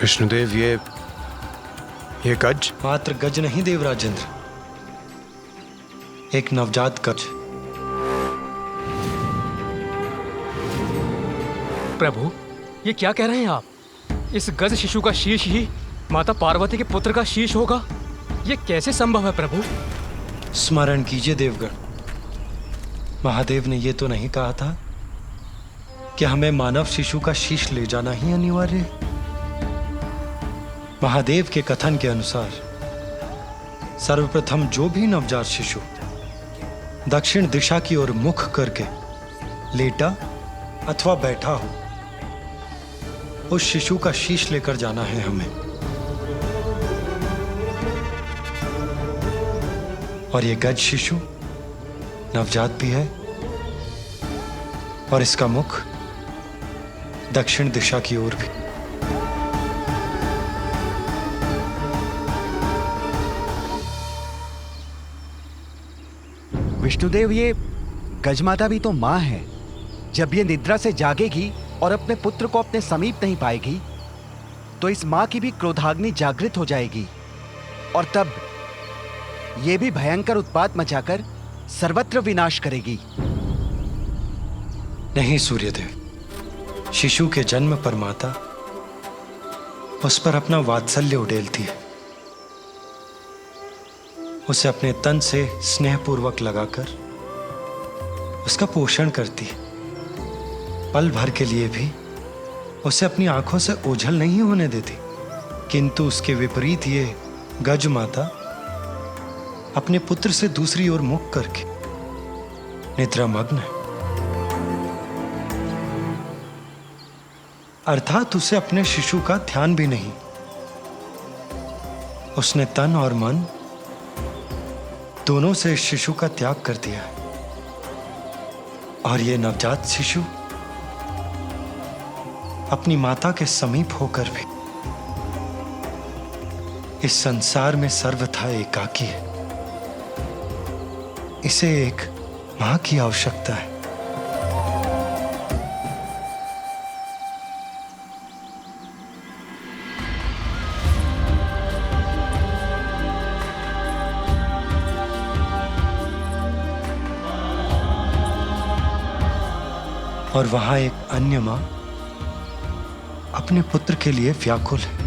विष्णुदेव, ये गज? मात्र गज नहीं देवराजेंद्र, एक नवजात गज। प्रभु, ये क्या कह रहे हैं आप? इस गज शिशु का शीश ही माता पार्वती के पुत्र का शीश होगा? ये कैसे संभव है प्रभु? स्मरण कीजिए देवगण, महादेव ने ये तो नहीं कहा था कि हमें मानव शिशु का शीश ले जाना ही अनिवार्य है। महादेव के कथन के अनुसार सर्वप्रथम जो भी नवजात शिशु दक्षिण दिशा की ओर मुख करके लेटा अथवा बैठा हो, उस शिशु का शीश लेकर जाना है हमें। और ये गज शिशु नवजात भी है और इसका मुख दक्षिण दिशा की ओर भी। विष्णुदेव, ये गजमाता भी तो मां है। जब ये निद्रा से जागेगी और अपने पुत्र को अपने समीप नहीं पाएगी तो इस मां की भी क्रोधाग्नि जागृत हो जाएगी और तब ये भी भयंकर उत्पात मचाकर सर्वत्र विनाश करेगी। नहीं सूर्यदेव, शिशु के जन्म पर माता उस पर अपना वात्सल्य उड़ेलती है, उसे अपने तन से स्नेहपूर्वक लगाकर उसका पोषण करती है। पल भर के लिए भी उसे अपनी आंखों से ओझल नहीं होने देती। किंतु उसके विपरीत ये गज माता अपने पुत्र से दूसरी ओर मुख करके निद्रामग्न है, अर्थात उसे अपने शिशु का ध्यान भी नहीं। उसने तन और मन दोनों से शिशु का त्याग कर दिया है। और ये नवजात शिशु अपनी माता के समीप होकर भी इस संसार में सर्वथा एकाकी है। इसे एक मां की आवश्यकता है। और वहां एक अन्य मां अपने पुत्र के लिए व्याकुल है।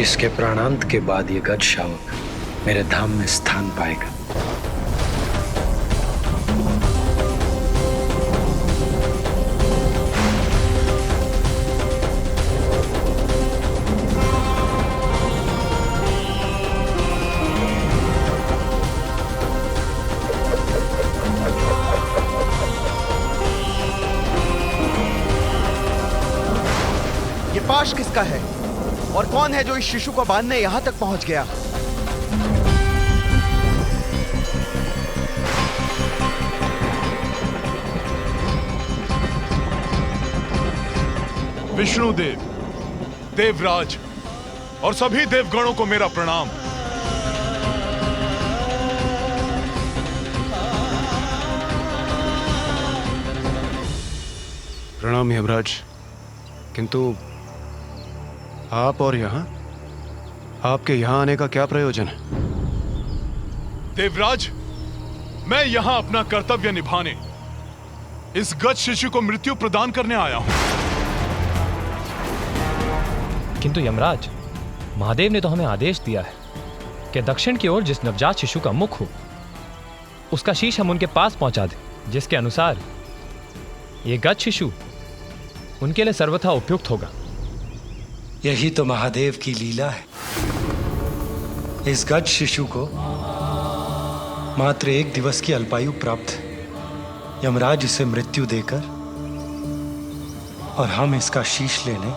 इसके प्राणांत के बाद ये गज शावक मेरे धाम में स्थान पाएगा। ये पाश किसका है और कौन है जो इस शिशु को बांधने यहां तक पहुंच गया? विष्णुदेव, देवराज और सभी देवगणों को मेरा प्रणाम। प्रणाम यमराज। किंतु आप और यहां, आपके यहां आने का क्या प्रयोजन है? देवराज, मैं यहां अपना कर्तव्य निभाने, इस गज शिशु को मृत्यु प्रदान करने आया हूं। किंतु यमराज, महादेव ने तो हमें आदेश दिया है कि दक्षिण की ओर जिस नवजात शिशु का मुख हो उसका शीश हम उनके पास पहुंचा दें, जिसके अनुसार ये गज शिशु उनके लिए सर्वथा उपयुक्त होगा। यही तो महादेव की लीला है। इस गज शिशु को मात्र 1 दिवस की अल्पायु प्राप्त है। यमराज इसे मृत्यु देकर और हम इसका शीश लेने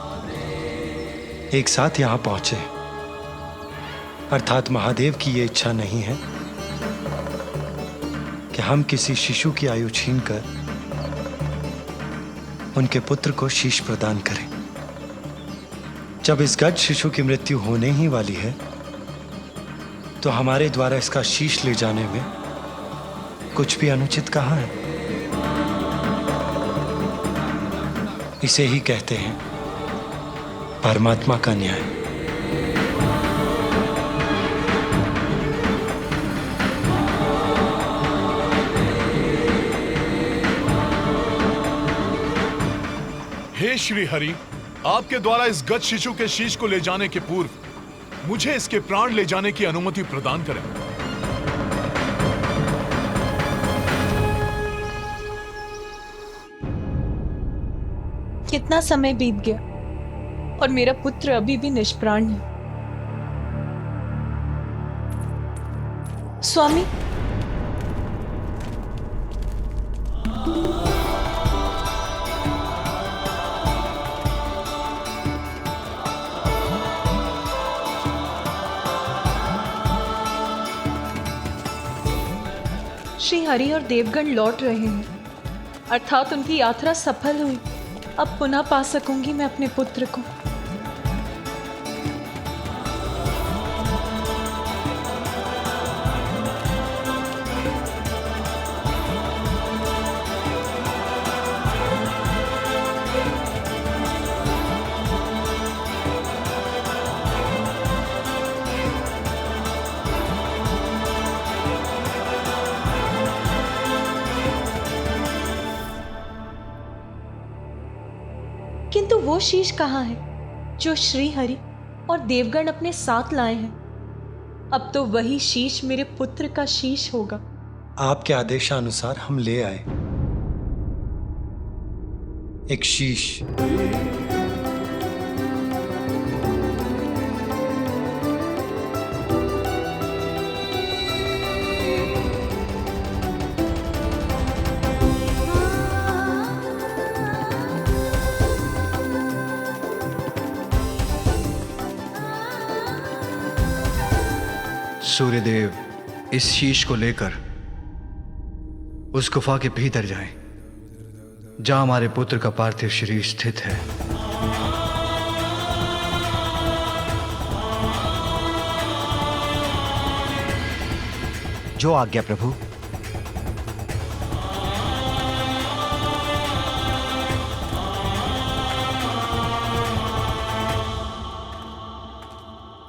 एक साथ यहां पहुंचे, अर्थात महादेव की यह इच्छा नहीं है कि हम किसी शिशु की आयु छीनकर उनके पुत्र को शीश प्रदान करें। जब इस गज शिशु की मृत्यु होने ही वाली है, तो हमारे द्वारा इसका शीश ले जाने में कुछ भी अनुचित कहाँ है? इसे ही कहते हैं परमात्मा का न्याय। हे श्री हरि, आपके द्वारा इस गज शिशु के शीश को ले जाने के पूर्व मुझे इसके प्राण ले जाने की अनुमति प्रदान करें। कितना समय बीत गया और मेरा पुत्र अभी भी निष्प्राण है। स्वामी, श्री हरि और देवगण लौट रहे हैं, अर्थात उनकी यात्रा सफल हुई। अब पुनः पा सकूंगी मैं अपने पुत्र को। किंतु वो शीश कहाँ है जो श्री हरि और देवगण अपने साथ लाए हैं? अब तो वही शीश मेरे पुत्र का शीश होगा। आपके आदेशानुसार हम ले आए एक शीश। सूर्यदेव इस शीश को लेकर उस गुफा के भीतर जाएं, जहां हमारे पुत्र का पार्थिव शरीर स्थित है। जो आज्ञा प्रभु।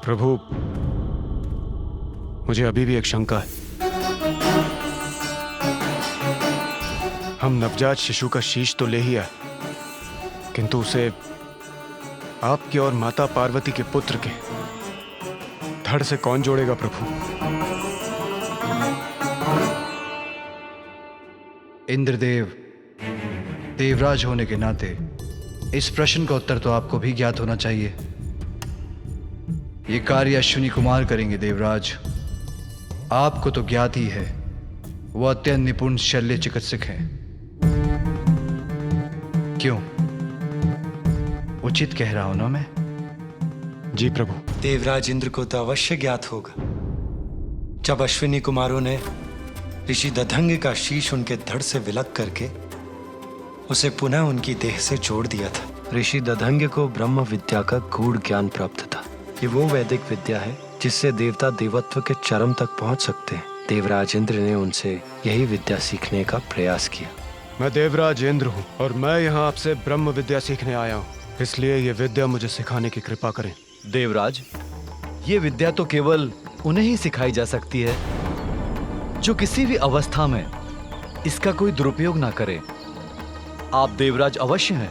प्रभु, मुझे अभी भी एक शंका है। हम नवजात शिशु का शीश तो ले ही आए, किंतु उसे आपके और माता पार्वती के पुत्र के धड़ से कौन जोड़ेगा प्रभु? इंद्रदेव, देवराज होने के नाते इस प्रश्न का उत्तर तो आपको भी ज्ञात होना चाहिए। ये कार्य अश्विनी कुमार करेंगे देवराज। आपको तो ज्ञात ही है, वो अत्यंत निपुण शल्य चिकित्सक हैं। क्यों, उचित कह रहा हूं ना मैं? जी प्रभु। देवराज इंद्र को तो अवश्य ज्ञात होगा, जब अश्विनी कुमारों ने ऋषि दधंग का शीश उनके धड़ से विलग करके उसे पुनः उनकी देह से जोड़ दिया था। ऋषि दधंग को ब्रह्म विद्या का गूढ़ ज्ञान प्राप्त था। ये वो वैदिक विद्या है जिससे देवता देवत्व के चरम तक पहुंच सकते हैं। देवराज इंद्र ने उनसे यही विद्या सीखने का प्रयास किया। मैं देवराज इंद्र हूँ और मैं यहाँ आपसे ब्रह्म विद्या सीखने आया हूँ, इसलिए ये विद्या मुझे सिखाने की कृपा करें। देवराज, ये विद्या तो केवल उन्हें ही सिखाई जा सकती है जो किसी भी अवस्था में इसका कोई दुरुपयोग ना करे। आप देवराज अवश्य हैं,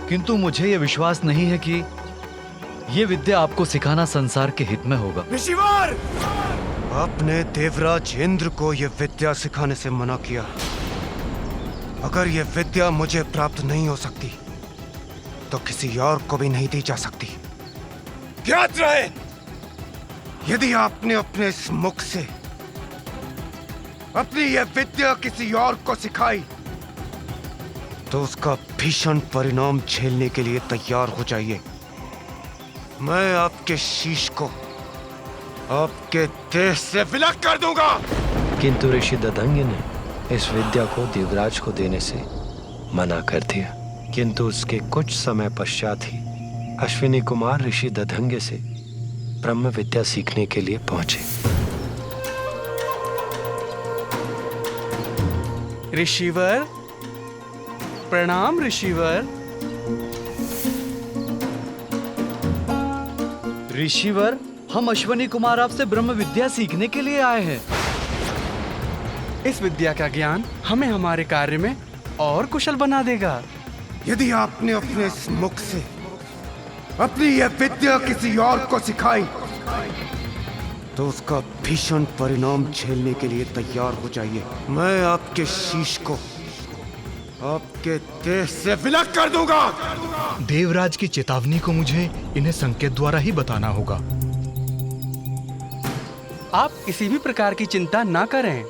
किंतु मुझे यह विश्वास नहीं है कि यह विद्या आपको सिखाना संसार के हित में होगा। ऋषिवर, आपने देवराज इंद्र को यह विद्या सिखाने से मना किया। अगर यह विद्या मुझे प्राप्त नहीं हो सकती तो किसी और को भी नहीं दी जा सकती। ज्ञात रहे, यदि आपने अपने इस मुख से अपनी यह विद्या किसी और को सिखाई तो उसका भीषण परिणाम झेलने के लिए तैयार हो जाइए। मैं आपके शीश को आपके देह से विलग कर दूंगा। किंतु ऋषि दधंग ने इस विद्या को देवराज को देने से मना कर दिया, किंतु उसके कुछ समय पश्चात ही अश्विनी कुमार ऋषि दधंगे से ब्रह्म विद्या सीखने के लिए पहुंचे। ऋषिवर, प्रणाम ऋषिवर। ऋषिवर, हम अश्विनी कुमार आपसे ब्रह्म विद्या सीखने के लिए आए हैं। इस विद्या का ज्ञान हमें हमारे कार्य में और कुशल बना देगा। यदि आपने अपने इस मुख से अपनी यह विद्या किसी और को सिखाई तो उसका भीषण परिणाम झेलने के लिए तैयार हो जाइए। मैं आपके शीश को आपके देह से विलग कर दूंगा। देवराज की चेतावनी को मुझे इन्हें संकेत द्वारा ही बताना होगा। आप किसी भी प्रकार की चिंता ना करें।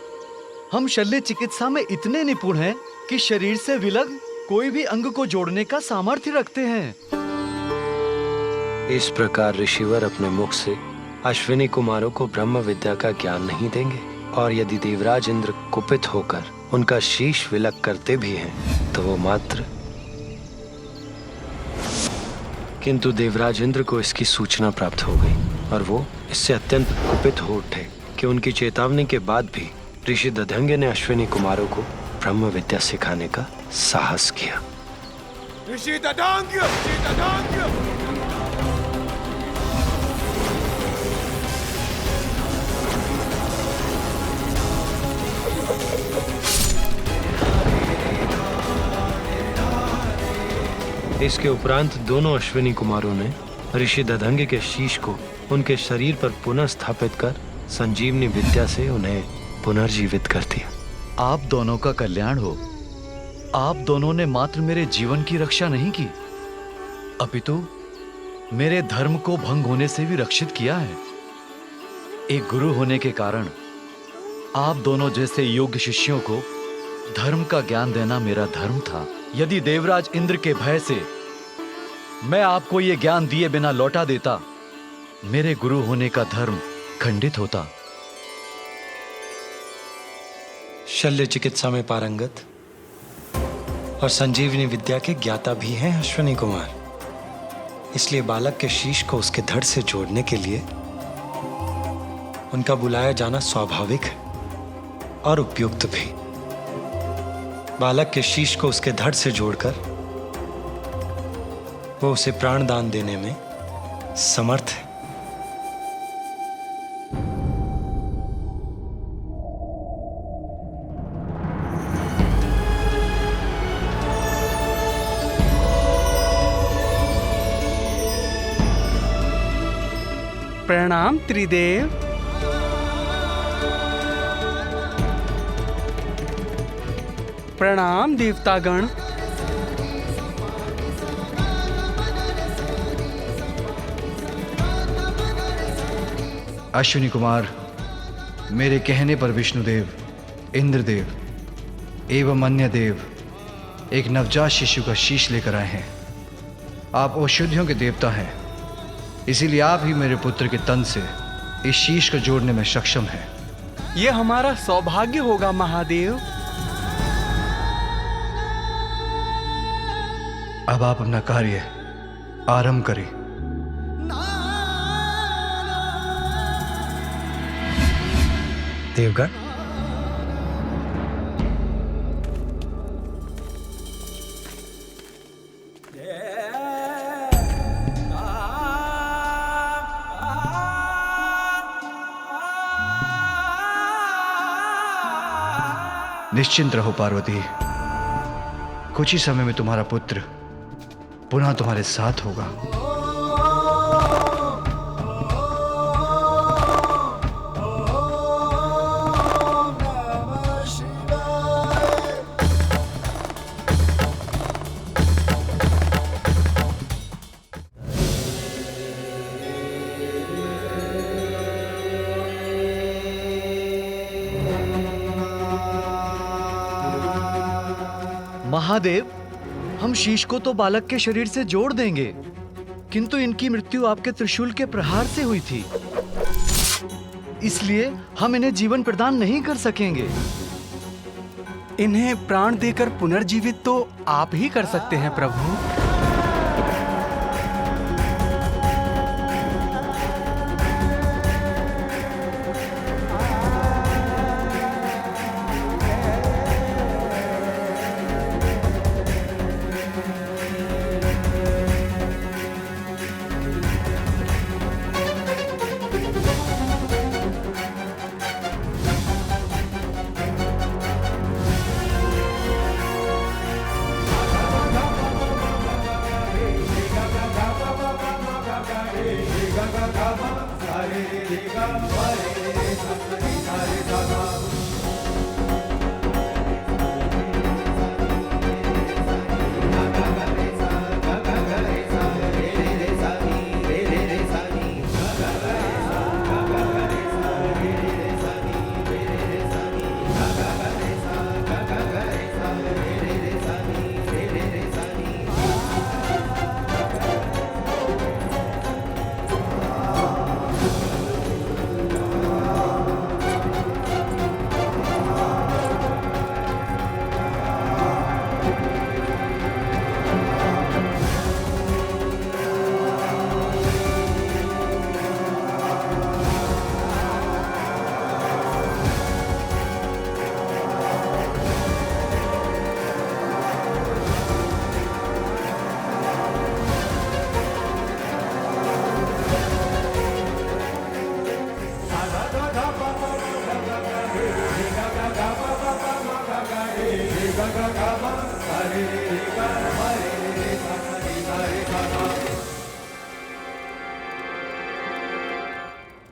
हम शल्य चिकित्सा में इतने निपुण हैं कि शरीर से विलग कोई भी अंग को जोड़ने का सामर्थ्य रखते हैं। इस प्रकार ऋषिवर अपने मुख से अश्विनी कुमारों को ब्रह्म विद्या का ज्ञान नहीं देंगे, और यदि देवराज इंद्र कुपित होकर उनका शीश विलग करते भी हैं तो वो मात्र। किंतु देवराज इंद्र को इसकी सूचना प्राप्त हो गई और वो इससे अत्यंत कुपित हो उठे कि उनकी चेतावनी के बाद भी ऋषि दधंगे ने अश्विनी कुमारों को ब्रह्म विद्या सिखाने का साहस किया। ऋषि दधंगे, ऋषि दधंगे। इसके उपरांत दोनों अश्विनी कुमारों ने ऋषि दधंगे के शीश को उनके शरीर पर पुनः स्थापित कर संजीवनी विद्या से उन्हें पुनर्जीवित कर दिया। आप दोनों का कल्याण हो। आप दोनों ने मात्र मेरे जीवन की रक्षा नहीं की, अपितु मेरे धर्म को भंग होने से भी रक्षित किया है। एक गुरु होने के कारण आप दोनों जैसे योग्य शिष्यों को धर्म का ज्ञान देना मेरा धर्म था। यदि देवराज इंद्र के भय से मैं आपको ये ज्ञान दिए बिना लौटा देता, मेरे गुरु होने का धर्म खंडित होता। शल्य चिकित्सा में पारंगत और संजीवनी विद्या के ज्ञाता भी हैं अश्विनी कुमार, इसलिए बालक के शीश को उसके धड़ से जोड़ने के लिए उनका बुलाया जाना स्वाभाविक है और उपयुक्त भी। बालक के शीश को उसके धड़ से जोड़कर वो उसे प्राण दान देने में समर्थ है। प्रणाम त्रिदेव। प्रणाम देवतागण। अश्विनी कुमार, मेरे कहने पर विष्णुदेव, इंद्रदेव एवं अन्य देव एक नवजात शिशु का शीश लेकर आए हैं। आप औषधियों के देवता हैं, इसीलिए आप ही मेरे पुत्र के तन से इस शीश को जोड़ने में सक्षम हैं। ये हमारा सौभाग्य होगा महादेव। अब आप अपना कार्य आरंभ करें। देवगण, निश्चिंत रहो पार्वती, कुछ ही समय में तुम्हारा पुत्र पुनः तुम्हारे साथ होगा। महादेव, हम शीश को तो बालक के शरीर से जोड़ देंगे, किंतु इनकी मृत्यु आपके त्रिशूल के प्रहार से हुई थी, इसलिए हम इन्हें जीवन प्रदान नहीं कर सकेंगे। इन्हें प्राण देकर पुनर्जीवित तो आप ही कर सकते हैं प्रभु।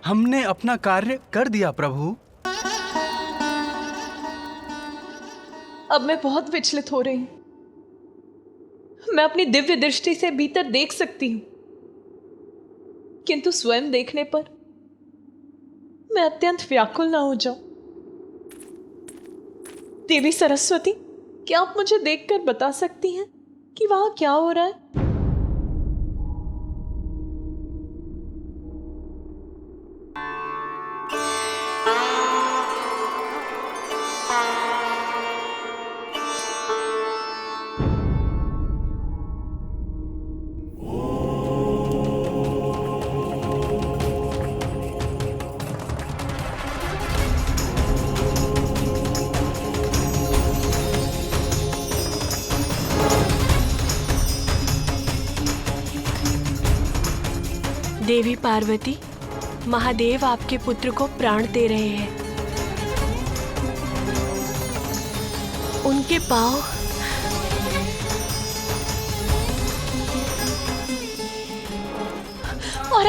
हमने अपना कार्य कर दिया प्रभु। अब मैं बहुत विचलित हो रही हूं। मैं अपनी दिव्य दृष्टि से भीतर देख सकती हूं, किंतु स्वयं देखने पर मैं अत्यंत व्याकुल ना हो जाऊं। देवी सरस्वती, क्या आप मुझे देखकर बता सकती हैं कि वहां क्या हो रहा है? देवी पार्वती, महादेव आपके पुत्र को प्राण दे रहे हैं। उनके पांव और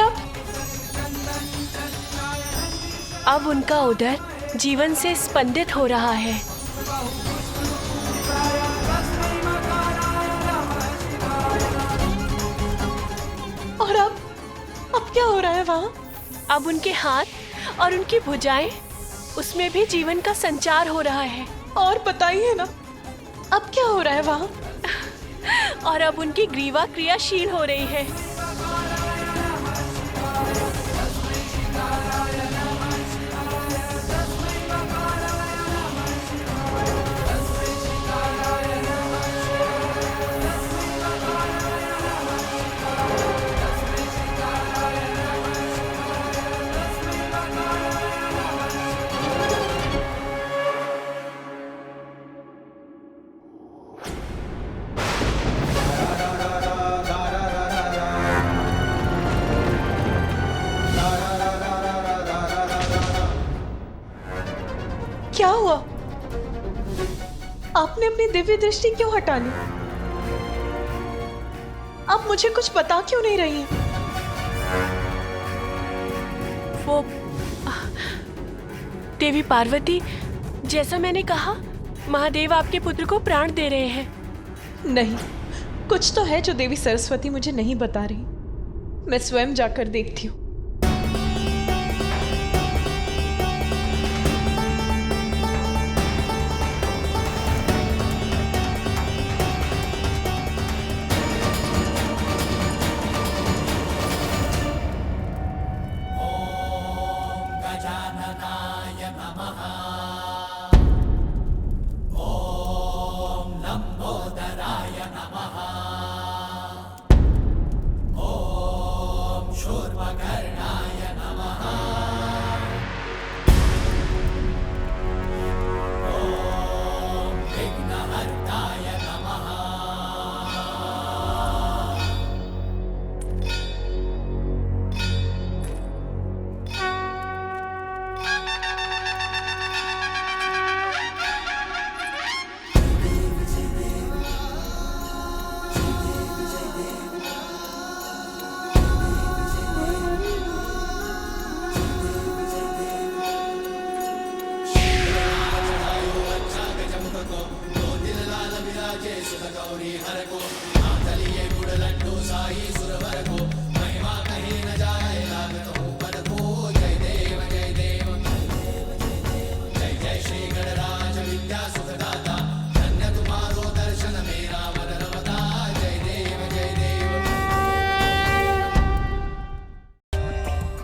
अब उनका उदर जीवन से स्पंदित हो रहा है। और अब क्या हो रहा है वहां? अब उनके हाथ और उनकी भुजाएं, उसमें भी जीवन का संचार हो रहा है। और बताइए ना, अब क्या हो रहा है वहां? और अब उनकी ग्रीवा क्रियाशील हो रही है। क्या हुआ? आपने अपनी दिव्य दृष्टि क्यों हटा ली? आप मुझे कुछ बता क्यों नहीं रही हैं? वो देवी पार्वती, जैसा मैंने कहा, महादेव आपके पुत्र को प्राण दे रहे हैं। नहीं, कुछ तो है जो देवी सरस्वती मुझे नहीं बता रही। मैं स्वयं जाकर देखती हूँ। गजाननाय नमः।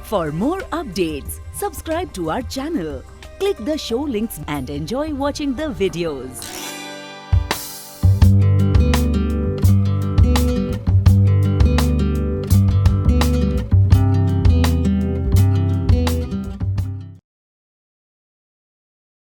For more updates, subscribe to our channel, click the show links and enjoy watching the videos.